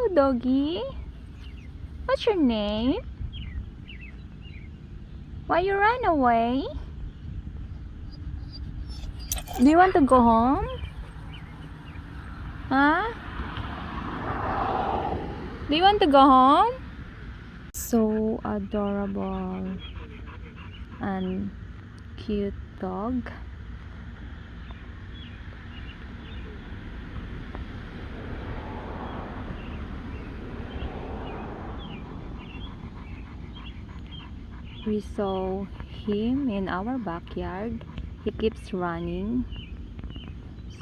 Hello, doggy. What's your name? Why you ran away? Do you want to go home? Huh? Do you want to go home? So adorable and cute dog. We saw him in our backyard. He keeps running,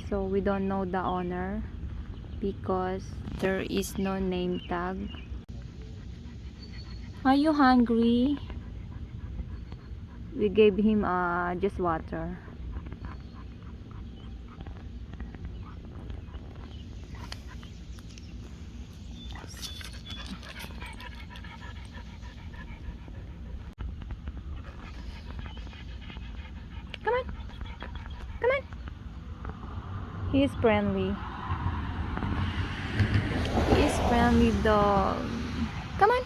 so we don't know the owner because there is no name tag. Are you hungry? We gave him just water. Come on, come on. He is friendly. He is friendly dog. Come on.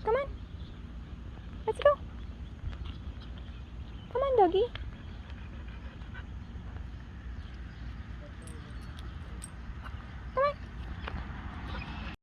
Come on. Let's go. Come on, doggy.